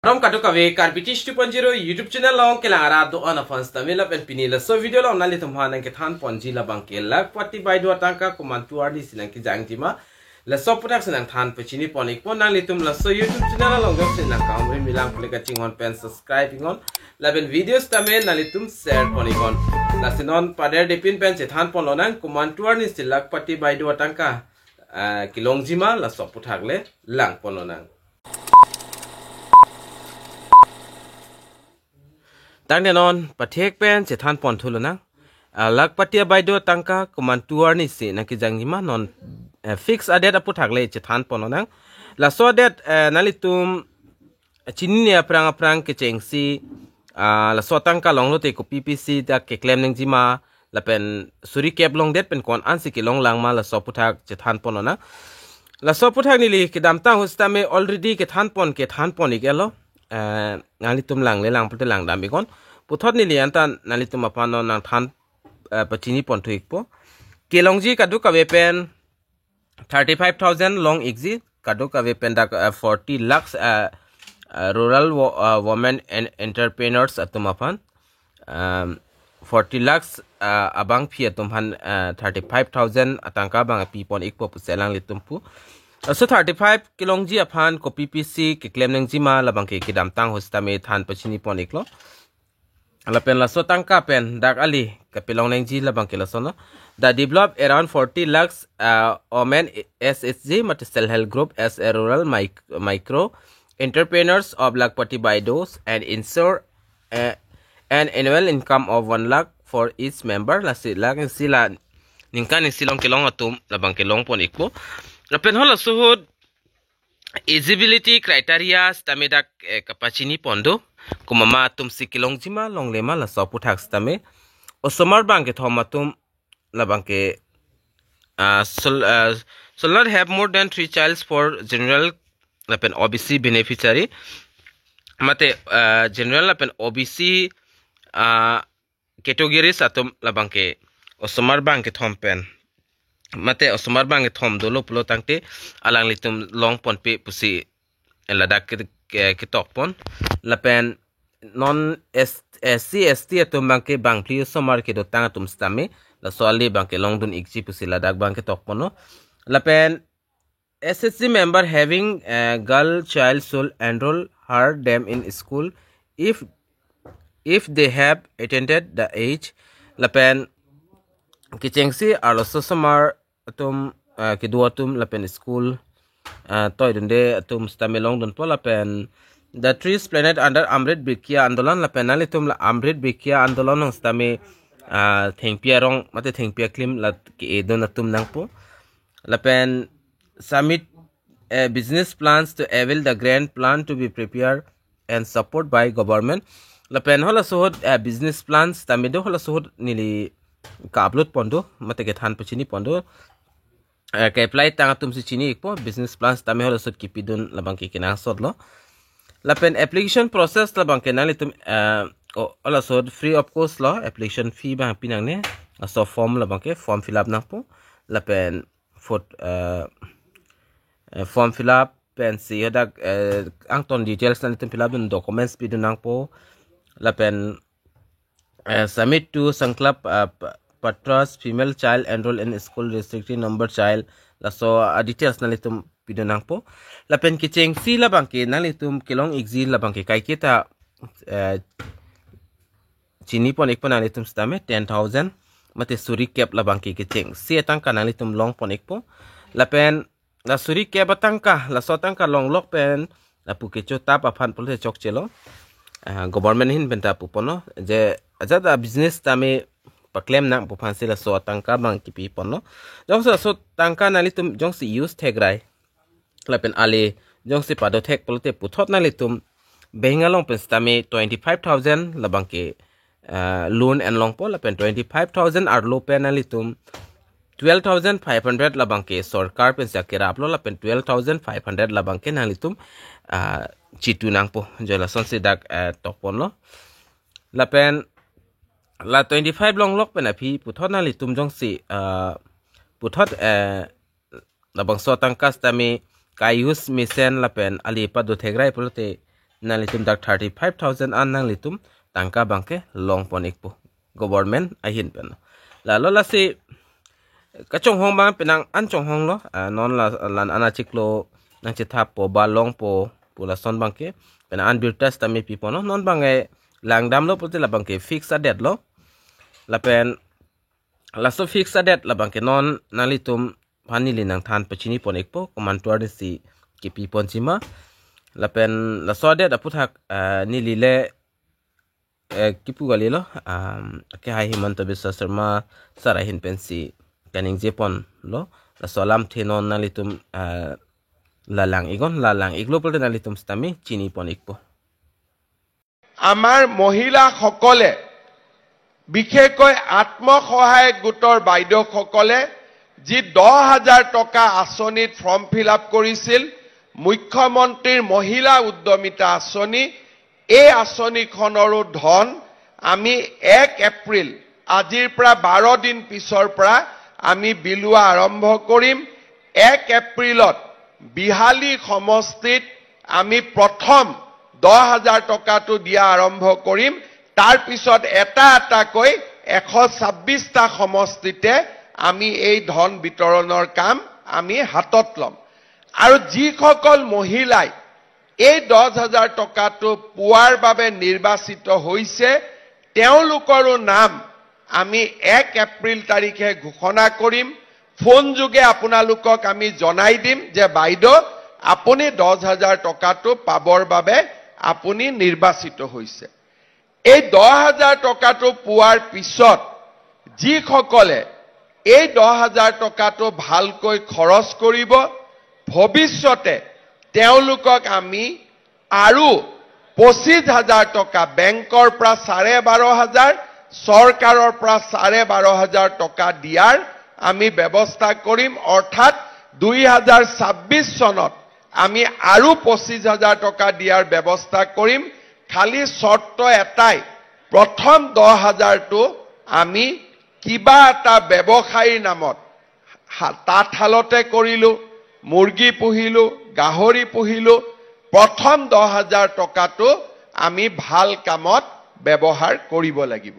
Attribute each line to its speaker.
Speaker 1: Rom katu kawe Karpitish 2.0 YouTube channel long ke lara do ana fans tamila pen pinila so video long nali tumhanan ke than ponji la bangke lak pati bai do tangka kumantuar di sinang ki jangtima la so putak sinang than pechini ponik pon nali tum la so YouTube channel long jok sinang kamri milang plika chingon pen subscribing on la ben videos tamel nali tum share ponikon la sinon pader dipin pen che than pon lonang kumantuar ni silak pati bai do tangka kilongjima la so putak le lang pon lonang tang denon pathek pen che than pon thulo na lak patia baido tangka kumantuar ni se na ki jangjima non fix adet apu thagle che than pon na la so that nalitum chini ne aprang ke chengsi la so tangka longlo te ko ppc ta ke claim ning jima la pen suri kep long det pen kon ansi ki long lang ma la so puthak che than pon na la so puthak ni li ki dam ta hostame already ke than pon igelo nalitum lang le lang pute lang dam ikon puthot ni lian tan nalitum apano nang than pachini pon thuik po kelongji kadu ka wepen 35000 long exi kadu ka wepen da 40 lakhs rural women and entrepreneurs atumapan 40 lakhs abang phi atumhan 35000 atangka bang pi pon ikpo puselang litumpu so 35 kilongji aphan ko ppc ke claim nang jima labang ke kidam tang hostame than pachini pon iklo ala pen la so tangka pen dak ali ka pilong nang ji labang ke la sono the develop around 40 lakhs women ssg mat self help group as a rural micro entrepreneurs of lakpati by those and ensure an annual income of 1 lakh for each member la sila ningkan silong kilong atum labang ke long pon ikpo Rapen hola suhud eligibility criteria stamedak kapachini pondo kumama tum sikilong jima long lema la sopu tax tame osomar bank thomatum la banke shall not have more than 3 childs for general rapen obc beneficiary mate general rapen obc categories atum la banke osomar bank thompen mate osomar bang thom dolo pulo tangte alang litum long pon pe pusi ladak ke tok pon lapen non sc st atum bang ke bang pli somar ke do tang tum stame la soli bang ke long dun ikchi pusi ladak bang ke tok pono lapen ssc member having a girl child should enroll her them in school if they have attended the age lapen kichengsi aloso somar atum kedua atum lapen school toy dunde atum stamelong dun pola pen the trees planet under amrit bikya andolan lapen alitum la amrit bikya andolan ng stame thengpia rong mate thengpia klim la ke edon atum nangpo lapen submit business plans to avail the grant plan to be prepared and support by government lapen hola sohod business plans tamedo hola sohod nili ka upload pondo mate ke than pachini pondo ke apply tang tum si chini ikpo business plans tame hola sot kipidun labang ki kinang sot lo lapen application process labang ke nalitum hola sot free of cost lo application fee bang pinang ne so form labang ke form fill up nang po lapen form fill up pen si hodak angton details nalitum fill up dun documents pidun nang po lapen submit to Sanklap Patras female child enroll in school restricted number child la so details nalitum pidonang po lapen kicheng si labang ke nalitum kilong exil labang ke kai kita chini pon ikpon nalitum stame 10000 mate suri cap labang ke kicheng si atangka nalitum long pon ikpo lapen la suri cap atangka la so atangka long lok pen la pukecho tap aphan pole chok chelo government hin benta pupono je ajada business tame paklem nang pupansi la so tangka bang kipi pono jong so tangka nalitum jong si use thegrai lapen ale jong si pado thek polte puthot nalitum bengalong pen tame 25000 labang ke loan and long po lapen 25000 ar lo pen nalitum 12500 labang ke sarkar pen sakira aplo lapen 12500 labang ke nalitum chitu nang po jola son si dak tokpon lo lapen la 25 long lok pen api puthot na litum jong si puthot labang so tangkas tami kayus misen lapen ali pa do thegrai pulote nalitum dak 35,000 an nalitum tangka bangke long ponik po government ahin pen la lo la si kachong hong bang penang an chong hong lo non la lan anachik lo nang chithap po ba long po pula son bangke penang an biltas tami pipo no non bangai langdam lo puti la bangke fix adet lo la pen la so fix adet la bangke non nalitum panili nang than pachini ponik po komantuar ni si ki pi pon chima la pen la so adet aputhak nili le kipu gali lo ke hai himanta biswa sharma sarahin pensi kaning jepon lo la solam thenon nalitum lalang iglo polte nalitum stami chini ponik po
Speaker 2: আমাৰ মহিলাসকলে বিশেষকৈ আত্মসহায়ক গোটৰ বাইদেউসকলে যি 10,000 টকা আঁচনিত form fill up কৰিছিল মুখ্যমন্ত্ৰীৰ মহিলা উদ্যমিতা আঁচনি এই আঁচনিখনৰো ধন আমি 1 এপ্ৰিল আজিৰ পৰা 12 দিন পিছৰ পৰা আমি বিলোৱা আৰম্ভ কৰিম 1 এপ্ৰিলত বিহালী সমষ্টিত আমি প্ৰথম 10,000 টকাটো দিয়া আৰম্ভ কৰিম তাৰ পিছত এটা কৈ 126টা সমষ্টিতে আমি এই ধন বিতৰণৰ কাম আমি হাতত লম আৰু যিসকল মহিলাই এই 10,000 টকাটো পোৱাৰ বাবে নিৰ্বাচিত হৈছে তেওঁলোকৰো নাম আমি 1 এপ্ৰিল তাৰিখে ঘোষণা কৰিম ফোন যোগে আপোনালোকক আমি জনাই দিম যে বাইদেউ আপুনি 10,000 টকাটো পাবৰ বাবে আপুনি নিৰ্বাচিত হৈছে এই 10,000 টকাটো পোৱাৰ পিছত যিসকলে এই 10,000 টকাটো ভালকৈ খৰচ কৰিব ভৱিষ্যতে তেওঁলোকক আমি আৰু 25,000 টকা বেংকৰ পৰা 12,500 চৰকাৰৰ পৰা 12,500 টকা দিয়াৰ আমি ব্যৱস্থা কৰিম অৰ্থাৎ 2026 চনত আমি আৰু 25,000 টকা দিয়াৰ ব্যৱস্থা কৰিম খালি শৰ্ত এটাই প্ৰথম 10,000 টো আমি কিবা এটা ব্যৱসায়ীৰ নামত তাঁতশালতে কৰিলো মুৰ্গী পুহিলো গাহৰি পুহিলো প্ৰথম 10,000 টকাটো আমি ভাল কামত ব্যৱহাৰ কৰিব লাগিব